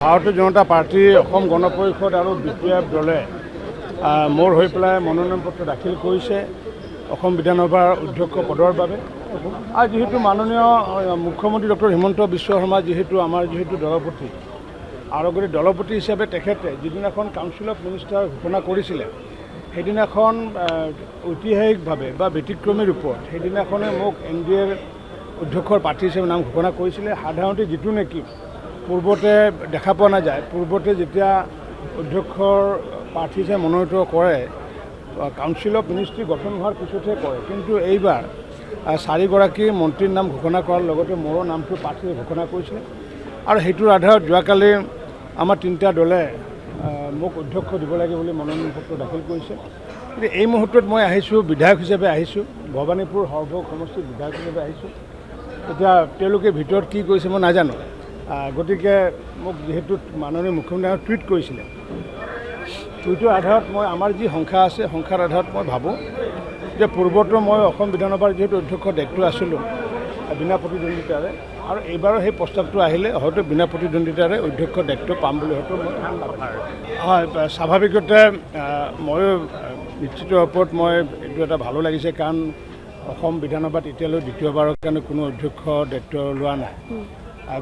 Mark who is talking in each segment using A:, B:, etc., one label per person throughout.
A: ভাৰতীয় জনতা পাৰ্টি অসম গণ পৰিষদ আৰু BPF দলে মোৰ হৈ পেলাই মনোনয়ন পত্ৰ দাখিল কৰিছে অসম বিধানসভাৰ অধ্যক্ষ পদৰ বাবে। আৰু যেহেতু মাননীয় মুখ্যমন্ত্ৰী ডক্টৰ হিমন্ত বিশ্ব শৰ্মা যেহেতু আমাৰ দলপতি আৰু গতিকে দলপতি হিচাপে তেখেতে যিদিনাখন কাউন্সিল অফ মিনিষ্টাৰ ঘোষণা কৰিছিলে সেইদিনাখন ঐতিহাসিকভাৱে বা ব্যতিক্ৰমী ৰূপত সেইদিনাখনে মোক NDAৰ অধ্যক্ষৰ প্ৰাৰ্থী হিচাপে নাম ঘোষণা কৰিছিলে। সাধাৰণতে যিটো নেকি পূৰ্বতে দেখা পোৱা নাযায়, পূৰ্বতে যেতিয়া অধ্যক্ষৰ প্ৰাৰ্থী হিচাপে মনোনীত কৰে কাউন্সিল অফ মিনিষ্ট্ৰী গঠন হোৱাৰ পিছতহে কৰে, কিন্তু এইবাৰ 4গৰাকী মন্ত্ৰীৰ নাম ঘোষণা কৰাৰ লগতে মোৰো নামটো প্ৰাৰ্থী ঘোষণা কৰিছিলে। আৰু সেইটোৰ আধাৰত যোৱাকালি আমাৰ তিনিটা দলে মোক অধ্যক্ষ দিব লাগে বুলি মনোনয়ন পত্ৰ দাখিল কৰিছে। কিন্তু এই মুহূৰ্তত মই আহিছোঁ বিধায়ক হিচাপে আহিছোঁ, ভৱানীপুৰ সৰ্বক সমষ্টিৰ বিধায়ক হিচাপে আহিছোঁ। এতিয়া তেওঁলোকে ভিতৰত কি কৰিছে মই নাজানো, গতিকে মোক যিহেতু মাননীয় মুখ্যমন্ত্ৰীয়ে টুইট কৰিছিলে, টুইটৰ আধাৰত মই আমাৰ যি সংখ্যা আছে সংখ্যাৰ আধাৰত মই ভাবোঁ যে পূৰ্বতো মই অসম বিধানসভাৰ যিহেতু অধ্যক্ষ দায়িত্ব আছিলোঁ বিনা প্ৰতিদ্বন্দ্বিতাৰে, আৰু এইবাৰো সেই প্ৰস্তাৱটো আহিলে হয়তো বিনা প্ৰতিদ্বন্দ্বিতাৰে অধ্যক্ষ দায়িত্ব পাম বুলি হয়তো মই হয় স্বাভাৱিকতে ময়ো নিশ্চিত ওপৰত মই এইটো এটা ভালো লাগিছে, কাৰণ অসম বিধানসভাত এতিয়ালৈ দ্বিতীয়বাৰৰ কাৰণে কোনো অধ্যক্ষ দায়িত্ব লোৱা নাই।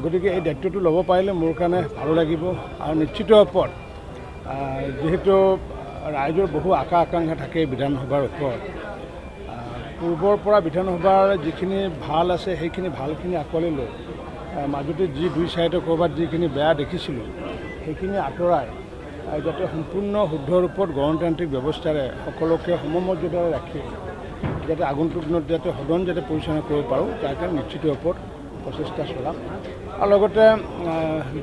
A: গতিকে এই দায়িত্বটো ল'ব পাৰিলে মোৰ কাৰণে ভালো লাগিব। আৰু নিশ্চিত ওপৰত যিহেতু ৰাইজৰ বহু আশা আকাংক্ষা থাকে বিধানসভাৰ ওপৰত, পূৰ্বৰ পৰা বিধানসভাৰ যিখিনি ভাল আছে সেইখিনি ভালখিনি আঁকোৱালি লৈ মাজতে যি দুই চাইডে ক'ৰবাত যিখিনি বেয়া দেখিছিলোঁ সেইখিনি আঁতৰাই যাতে সম্পূৰ্ণ শুদ্ধ ৰূপত গণতান্ত্ৰিক ব্যৱস্থাৰে সকলোকে সমমৰ্যাদাৰে ৰাখি যাতে আগন্তুক দিনত যাতে সদন যাতে পৰিচালনা কৰিব পাৰোঁ তাৰ কাৰণে নিশ্চিত ওপৰত প্ৰচেষ্টা চলাম। আৰু লগতে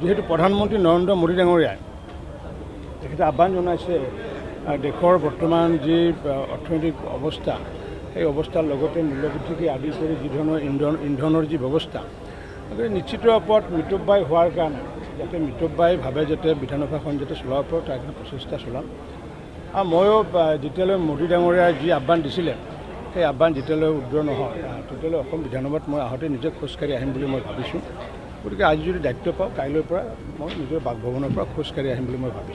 A: যিহেতু প্ৰধানমন্ত্ৰী নৰেন্দ্ৰ মোদী ডাঙৰীয়াই তেখেতে আহ্বান জনাইছে দেশৰ বৰ্তমান যি অৰ্থনৈতিক অৱস্থা সেই অৱস্থাৰ লগতে মূল্যবৃদ্ধিকে আদি কৰি যি ধৰণৰ ইন্ধনৰ যি ব্যৱস্থা, গতিকে নিশ্চিত ওপৰত মিতব্যয় হোৱাৰ কাৰণে যাতে মিতব্যয়ভাৱে যাতে বিধানসভাখন যাতে চলাব পাৰোঁ তাৰ কাৰণে প্ৰচেষ্টা চলাম। আৰু ময়ো যেতিয়ালৈ মোদী ডাঙৰীয়াই যি আহ্বান দিছিলে সেই আহ্বান যেতিয়ালৈ উদ্ৰ নহয় তেতিয়ালৈ অসম বিধানসভাত মই আহোঁতে নিজে খোজকাঢ়ি আহিম বুলি মই ভাবিছোঁ। গতিকে আজি যদি দায়িত্ব পাওঁ কাইলৈৰ পৰা মই নিজৰ বাসভৱনৰ পৰা খোজকাঢ়ি আহিম বুলি মই ভাবিছোঁ।